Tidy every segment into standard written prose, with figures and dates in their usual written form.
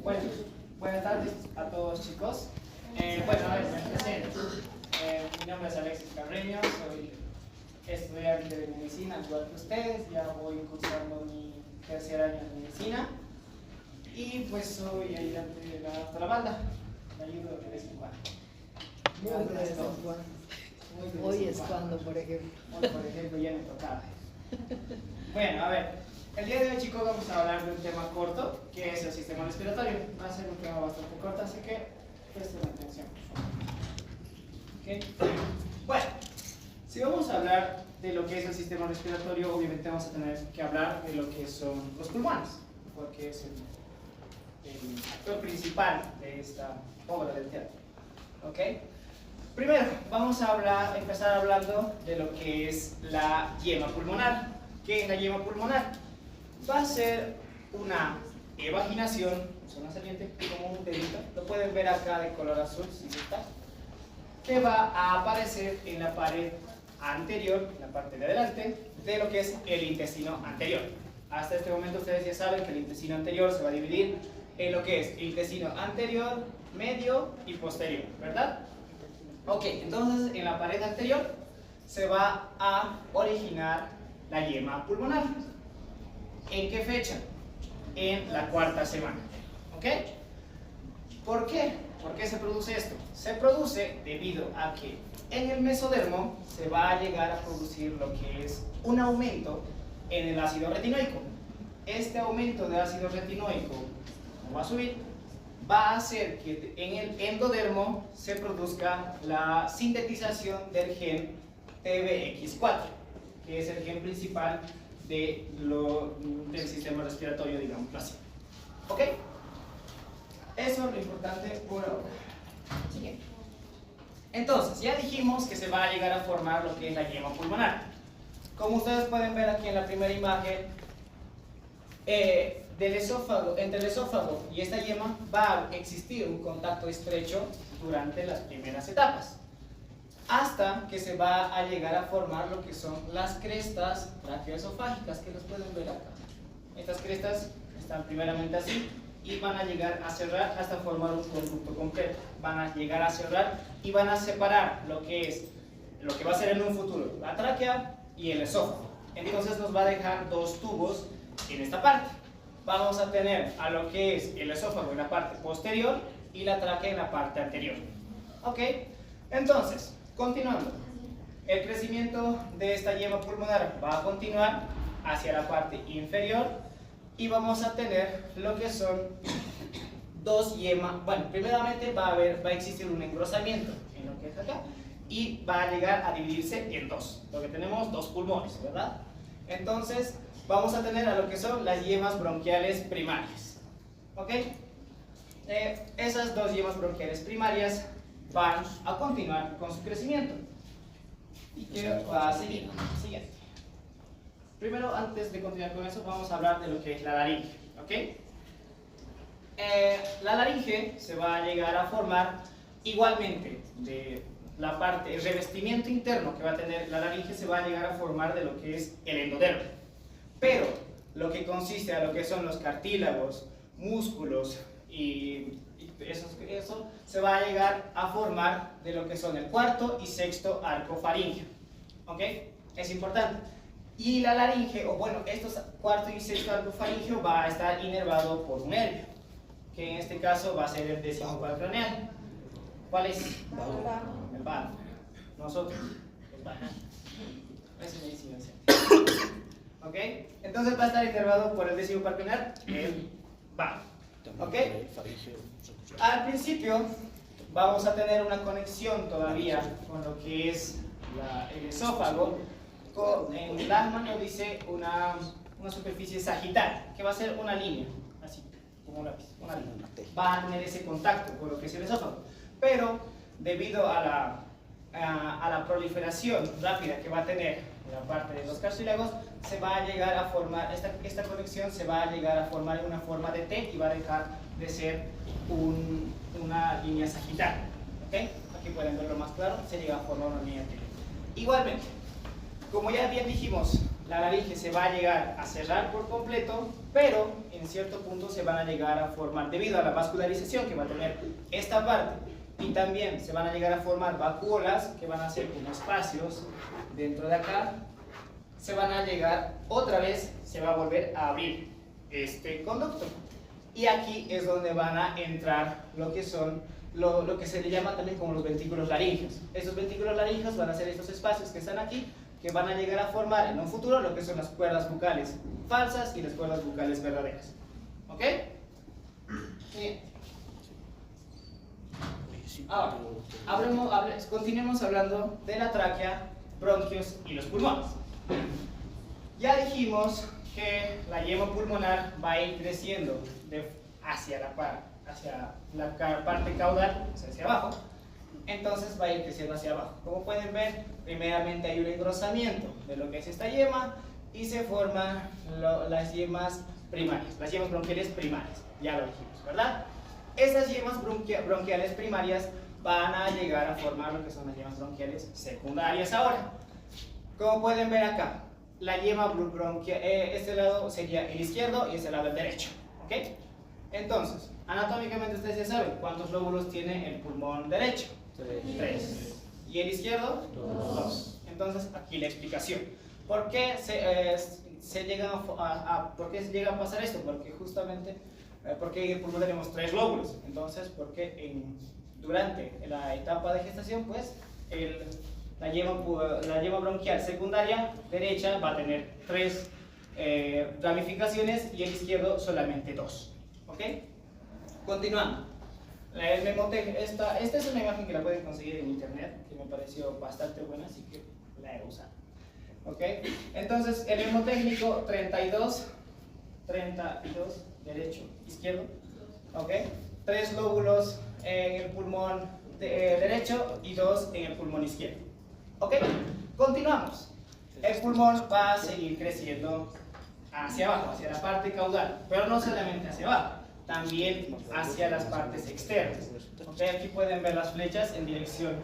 Bueno, buenas tardes a todos, chicos. Bueno, a ver, me presento. Mi nombre es Alexis Carreño, soy estudiante de medicina, igual que ustedes. Ya voy cursando mi tercer año de medicina. Y pues soy ayudante de la banda. Me ayudo de vez en cuando. Muy de vez en cuando. Hoy es cuando, por ejemplo. Hoy, por ejemplo, ya me tocaba. Bueno, a ver. El día de hoy, chicos, vamos a hablar de un tema corto, que es el sistema respiratorio. Va a ser un tema bastante corto, así que presten atención, por favor. ¿Okay? Bueno, si vamos a hablar de lo que es el sistema respiratorio, obviamente vamos a tener que hablar de lo que son los pulmones, porque es el actor principal de esta obra del teatro. ¿Ok? Primero, vamos a empezar hablando de lo que es la yema pulmonar. ¿Qué es la yema pulmonar? Va a ser una evaginación, zona saliente, como un dedito, lo pueden ver acá de color azul, si está, que va a aparecer en la pared anterior, en la parte de adelante, de lo que es el intestino anterior. Hasta este momento ustedes ya saben que el intestino anterior se va a dividir en lo que es el intestino anterior, medio y posterior, ¿verdad? Ok, entonces en la pared anterior se va a originar la yema pulmonar. ¿En qué fecha? En la cuarta semana. ¿Ok? ¿Por qué? ¿Por qué se produce esto? Se produce debido a que en el mesodermo se va a llegar a producir lo que es un aumento en el ácido retinoico. Este aumento de ácido retinoico, como va a subir, va a hacer que en el endodermo se produzca la sintetización del gen TBX4, que es el gen principal del sistema respiratorio, digamos así. ¿Ok? Eso es lo importante por ahora. Siguiente. Entonces, ya dijimos que se va a llegar a formar lo que es la yema pulmonar. Como ustedes pueden ver aquí en la primera imagen, entre el esófago y esta yema va a existir un contacto estrecho durante las primeras etapas, hasta que se va a llegar a formar lo que son las crestas braquioesofágicas, que las pueden ver acá. Estas crestas están primeramente así y van a llegar a cerrar hasta formar un conducto completo. Van a llegar a cerrar y van a separar lo que va a ser en un futuro la tráquea y el esófago. Entonces nos va a dejar dos tubos en esta parte. Vamos a tener a lo que es el esófago en la parte posterior y la tráquea en la parte anterior. ¿Ok? Entonces, continuando, el crecimiento de esta yema pulmonar va a continuar hacia la parte inferior y vamos a tener lo que son dos yemas. Bueno, primeramente va a existir un engrosamiento en lo que es acá y va a llegar a dividirse en dos, lo que tenemos dos pulmones, ¿verdad? Entonces vamos a tener a lo que son las yemas bronquiales primarias. ¿Ok? Esas dos yemas bronquiales primarias van a continuar con su crecimiento. ¿Y qué va a seguir? Siguiente. Primero, antes de continuar con eso, vamos a hablar de lo que es la laringe. ¿Ok? La laringe se va a llegar a formar igualmente de la parte, el revestimiento interno que va a tener la laringe se va a llegar a formar de lo que es el endodermo. Pero lo que consiste a lo que son los cartílagos, músculos y eso se va a llegar a formar de lo que son el cuarto y sexto arco faríngeo. ¿Ok? Es importante. Y la laringe, o bueno, estos cuarto y sexto arco faríngeo va a estar inervado por un nervio, que en este caso va a ser el décimo craneal. ¿Cuál es? El vado. Nosotros, el vado. Esa es medicina. ¿Ok? Entonces va a estar inervado por el décimo craneal, el vado. ¿Ok? Al principio vamos a tener una conexión todavía con lo que es el esófago. En la mano dice una superficie sagital, que va a ser una línea, así, como un lápiz, una línea. Va a tener ese contacto con lo que es el esófago. Pero debido a la proliferación rápida que va a tener la parte de los cartílagos, se va a llegar a formar, esta conexión se va a llegar a formar en una forma de T y va a dejar de ser una línea sagital. ¿Okay? Aquí pueden verlo más claro, se llega a formar una línea T. Igualmente, como ya bien dijimos, la laringe se va a llegar a cerrar por completo, pero en cierto punto se van a llegar a formar, debido a la vascularización que va a tener esta parte, y también se van a llegar a formar vacuolas que van a ser como espacios dentro de acá, se van a llegar, otra vez se va a volver a abrir este conducto. Y aquí es donde van a entrar lo que son, lo que se le llama también como los ventículos laringeos. Estos ventículos laringeos van a ser estos espacios que están aquí, que van a llegar a formar en un futuro lo que son las cuerdas bucales falsas y las cuerdas bucales verdaderas. ¿Ok? Bien. Ahora, continuemos hablando de la tráquea, bronquios y los pulmones. Ya dijimos que la yema pulmonar va a ir creciendo hacia la parte caudal, o sea, hacia abajo. Entonces va a ir creciendo hacia abajo. Como pueden ver, primeramente hay un engrosamiento de lo que es esta yema y se forman las yemas primarias, las yemas bronquiales primarias, ya lo dijimos, ¿verdad? Estas yemas bronquiales primarias van a llegar a formar lo que son las yemas bronquiales secundarias ahora. Como pueden ver acá, la yema bronquial, este lado sería el izquierdo y este lado el derecho, ¿ok? Entonces, anatómicamente ustedes ya saben cuántos lóbulos tiene el pulmón derecho. 3. ¿Y el izquierdo? 2. Entonces, aquí la explicación. ¿Por qué se llega a pasar esto? Porque justamente, porque en el pulmón tenemos 3 lóbulos. Entonces, porque durante la etapa de gestación, pues, la yema bronquial secundaria derecha va a tener 3 ramificaciones y el izquierdo solamente 2. ¿Ok? Continuando. El memotec, esta es una imagen que la pueden conseguir en internet, que me pareció bastante buena, así que la he usado. ¿Ok? Entonces, el memotécnico 32, derecho, izquierdo. ¿Ok? 3 lóbulos en el pulmón derecho y 2 en el pulmón izquierdo. ¿Ok? Continuamos. El pulmón va a seguir creciendo hacia abajo, hacia la parte caudal, pero no solamente hacia abajo, también hacia las partes externas. ¿Okay? Aquí pueden ver las flechas en dirección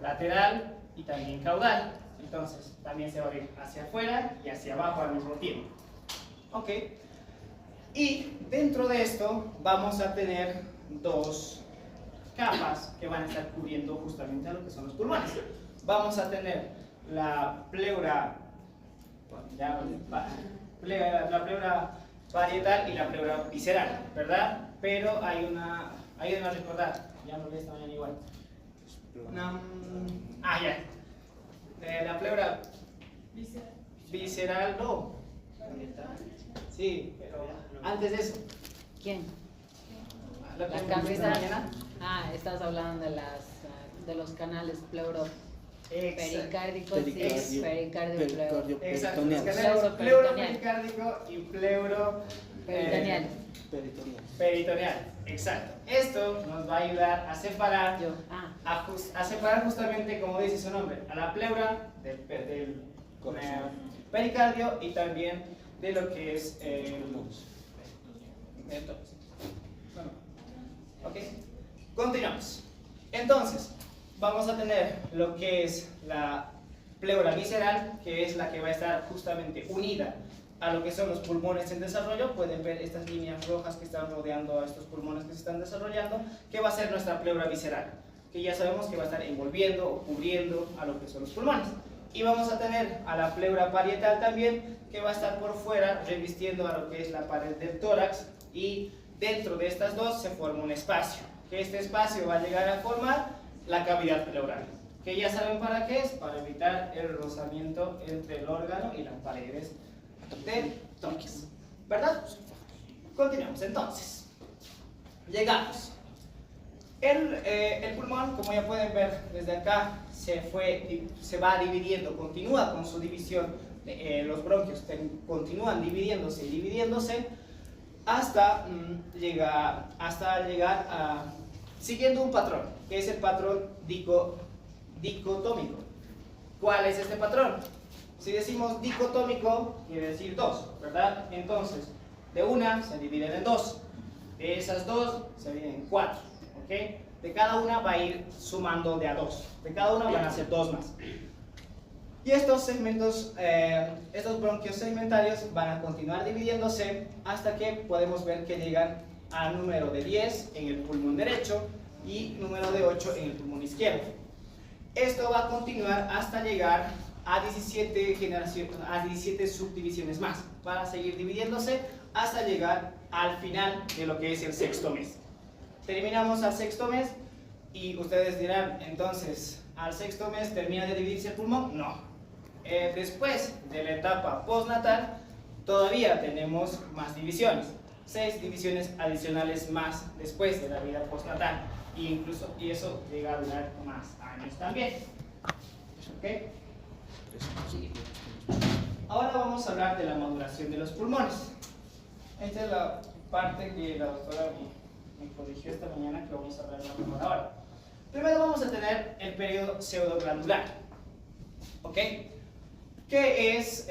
lateral y también caudal. Entonces, también se va a ir hacia afuera y hacia abajo al mismo tiempo. ¿Ok? Y dentro de esto vamos a tener 2 capas que van a estar cubriendo justamente a lo que son los pulmones. Vamos a tener la pleura, la pleura parietal y la pleura visceral, ¿verdad? Pero hay una recordar, ya no lo esta mañana igual. La pleura visceral, no. Sí, pero antes de eso. ¿Quién? La cabeza. Estás hablando de los canales pleuro. Pericárdico, sí, pericardio, pleuro. Exacto, pleuro pericárdico y pleuro peritoneal. Exacto. Esto nos va a ayudar a separar, a separar justamente, como dice su nombre, a la pleura del pericardio y también de lo que es ¿ok? Continuamos. Entonces, vamos a tener lo que es la pleura visceral, que es la que va a estar justamente unida a lo que son los pulmones en desarrollo. Pueden ver estas líneas rojas que están rodeando a estos pulmones que se están desarrollando, que va a ser nuestra pleura visceral, que ya sabemos que va a estar envolviendo o cubriendo a lo que son los pulmones. Y vamos a tener a la pleura parietal también, que va a estar por fuera, revistiendo a lo que es la pared del tórax, y dentro de estas dos se forma un espacio, que este espacio va a llegar a formar la cavidad pleural, que ya saben para qué es, para evitar el rozamiento entre el órgano y las paredes del tórax, ¿verdad? Continuamos entonces. Llegamos. El pulmón, como ya pueden ver desde acá, se va dividiendo, continúa con su división, los bronquios continúan dividiéndose hasta llegar a, siguiendo un patrón, que es el patrón dicotómico. ¿Cuál es este patrón? Si decimos dicotómico, quiere decir 2, ¿verdad? Entonces, de una se dividen en 2, de esas 2 se dividen en 4, ¿ok? De cada una va a ir sumando de a 2, de cada una van a ser 2 más. Y estos segmentos, estos bronquios segmentarios van a continuar dividiéndose hasta que podemos ver que llegan al número de 10 en el pulmón derecho y número de 8 en el pulmón izquierdo. Esto va a continuar hasta llegar a 17 subdivisiones más. Van a seguir dividiéndose hasta llegar al final de lo que es el sexto mes. Terminamos al sexto mes y ustedes dirán, entonces, ¿al sexto mes termina de dividirse el pulmón? No. Después de la etapa postnatal, todavía tenemos más divisiones. 6 divisiones adicionales más después de la vida postnatal. Y eso llega a durar más años también. ¿Ok? Ahora vamos a hablar de la maduración de los pulmones. Esta es la parte que la doctora me corrigió esta mañana, que vamos a hablar mejor ahora. Primero vamos a tener el periodo pseudoglandular. ¿Ok? ¿Qué es?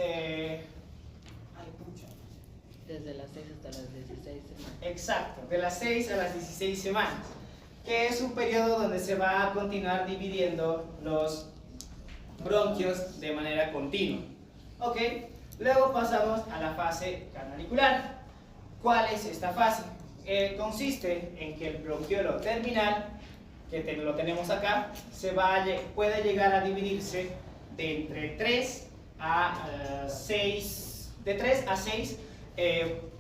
Desde las 6 hasta las 16 semanas. Exacto, de las 6 a las 16 semanas. Que es un periodo donde se va a continuar dividiendo los bronquios de manera continua. ¿Ok? Luego pasamos a la fase canalicular. ¿Cuál es esta fase? Consiste en que el bronquiolo terminal, que lo tenemos acá, puede llegar a dividirse de entre 3 a 6, de 3 a 6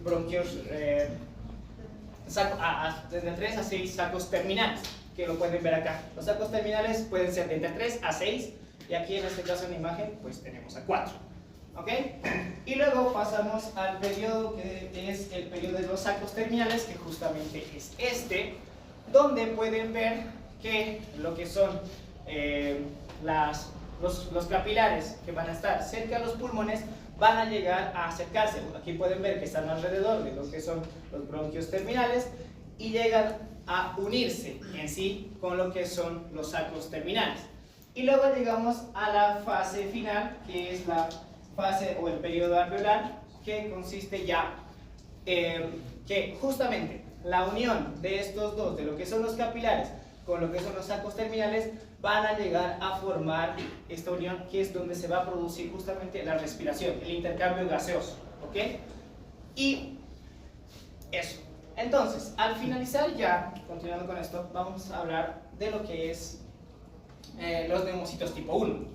bronquios, de 3 a 6 sacos terminales, que lo pueden ver acá. Los sacos terminales pueden ser de entre 3 a 6, y aquí en este caso en la imagen pues tenemos a 4. ¿Ok? Y luego pasamos al periodo que es el periodo de los sacos terminales, que justamente es este, donde pueden ver que lo que son los capilares que van a estar cerca de los pulmones van a llegar a acercarse. Aquí pueden ver que están alrededor de lo que son los bronquios terminales y llegan a unirse en sí con lo que son los sacos terminales. Y luego llegamos a la fase final, que es la fase o el periodo alveolar, que consiste ya que justamente la unión de estos dos, de lo que son los capilares con lo que son los sacos terminales, van a llegar a formar esta unión, que es donde se va a producir justamente la respiración, el intercambio gaseoso. ¿Ok? Y eso. Entonces, al finalizar ya, continuando con esto, vamos a hablar de lo que es los neumocitos tipo 1.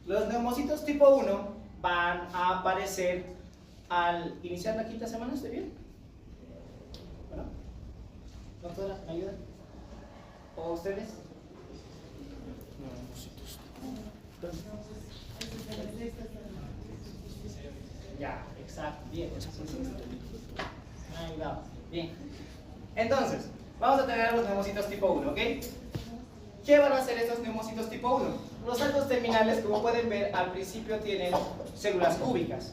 Los neumocitos tipo 1 van a aparecer al iniciar la quinta semana. ¿Estoy bien? Bueno, doctora, ¿me ayuda? ¿O ustedes? Ya, exacto, bien. Me ha ayudado. Bien. Entonces, vamos a tener los neumocitos tipo 1, ¿ok? ¿Qué van a hacer estos neumocitos tipo 1? Los sacos terminales, como pueden ver, al principio tienen células cúbicas.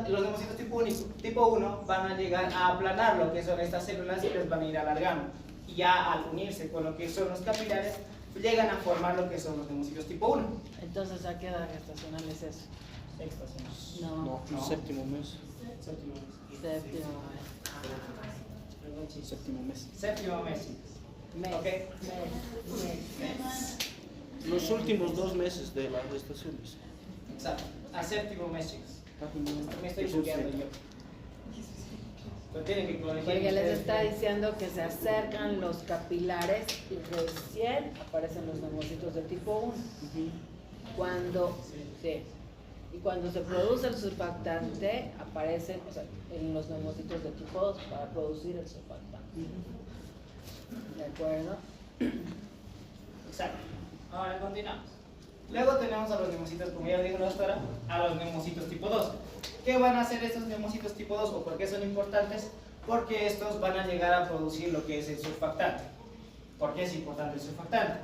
Los neumocitos tipo 1 van a llegar a aplanar lo que son estas células y les van a ir alargando. Y ya al unirse con lo que son los capilares, llegan a formar lo que son los neumocitos tipo 1. Entonces, ¿a qué edad gestacional es eso? Sexta semana. No. Séptimo mes. Séptimo mes. Séptimo mes. Séptimo mes. Mes. Ok. Mes. Los últimos 2 meses de las gestaciones. Exacto. A séptimo mes, chicos. Me estoy bugueando yo. Pero tienen que corregir. Porque les está diciendo que se acercan los capilares y recién aparecen los neumocitos de tipo 1. Y cuando se produce el surfactante, aparecen en los neumocitos de tipo 2 para producir el surfactante. ¿De acuerdo? Exacto. Ahora continuamos. Luego tenemos a los neumocitos, como ya dijo la doctora, a los neumocitos tipo 2. ¿Qué van a hacer estos neumocitos tipo 2 o por qué son importantes? Porque estos van a llegar a producir lo que es el surfactante. ¿Por qué es importante el surfactante?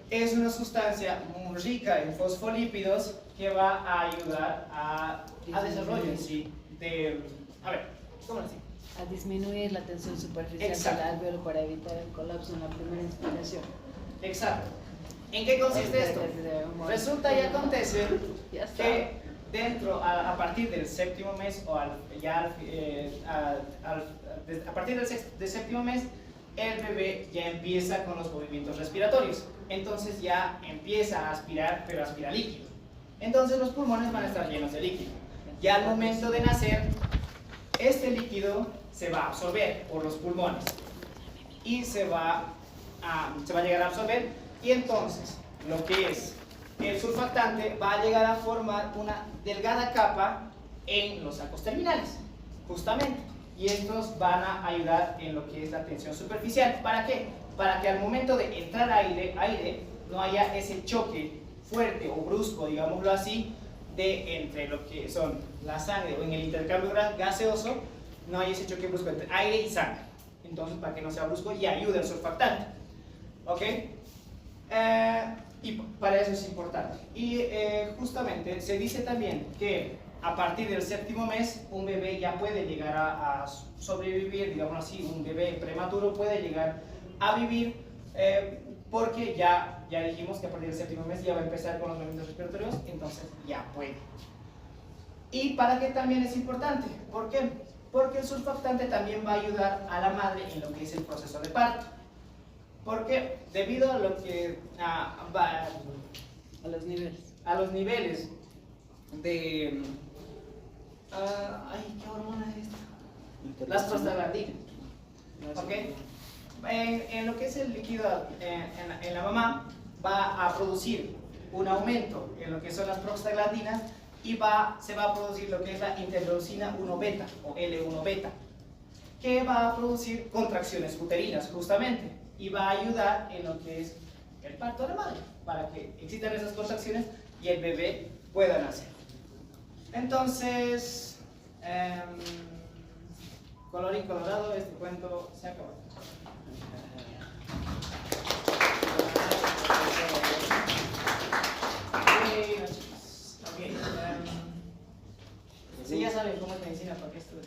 Es una sustancia muy rica en fosfolípidos que va a ayudar a desarrollo en sí de... A ver, ¿cómo así? A disminuir la tensión superficial Exacto. del alvéolo para evitar el colapso en la primera inspiración. Exacto. ¿En qué consiste esto? Resulta y acontece que a partir del séptimo mes o a partir del séptimo mes, el bebé ya empieza con los movimientos respiratorios. Entonces ya empieza a aspirar, pero aspira líquido. entonces los pulmones van a estar llenos de líquido. Y al momento de nacer, este líquido se va a absorber por los pulmones y se va a llegar a absorber, y entonces lo que es el surfactante va a llegar a formar una delgada capa en los sacos terminales, justamente, y estos van a ayudar en lo que es la tensión superficial. ¿Para qué? Para que al momento de entrar aire no haya ese choque fuerte o brusco, digámoslo así, entre lo que son la sangre, o en el intercambio gaseoso, no hay ese choque brusco entre aire y sangre. Entonces, para que no sea brusco y ayude al surfactante. ¿Ok? Y para eso es importante. Y justamente se dice también que a partir del 7º mes un bebé ya puede llegar a sobrevivir, digamos así, un bebé prematuro puede llegar a vivir, porque ya dijimos que a partir del 7º mes ya va a empezar con los movimientos respiratorios, entonces ya puede. ¿Y para qué también es importante? ¿Por qué? Porque el surfactante también va a ayudar a la madre en lo que es el proceso de parto. Porque debido a lo que A los niveles. a los niveles de ¿qué hormona es esta? Las prostaglandinas. ¿Ok? En lo que es el líquido en la mamá, va a producir un aumento en lo que son las prostaglandinas, y se va a producir lo que es la interleucina 1 beta o L1 beta, que va a producir contracciones uterinas justamente, y va a ayudar en lo que es el parto de la madre, para que existan esas contracciones y el bebé pueda nacer. Entonces, colorín colorado, este cuento se acabó. Sí, ya saben cómo es medicina, ¿para qué estudian?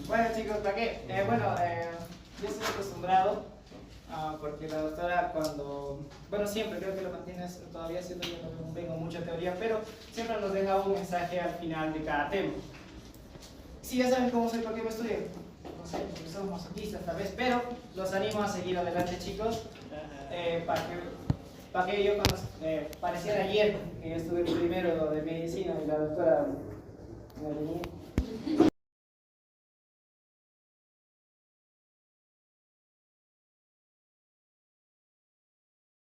Bueno, chicos, ¿para qué? Yo estoy acostumbrado, porque la doctora siempre creo que lo mantienes todavía haciendo, yo no vengo mucha teoría, pero siempre nos deja un mensaje al final de cada tema. Sí, ya saben cómo soy, ¿por qué me estudio? No sé, porque somos masoquistas tal vez, pero los animo a seguir adelante, chicos, para que yo cuando pareciera ayer que yo estuve primero de medicina y la doctora me venía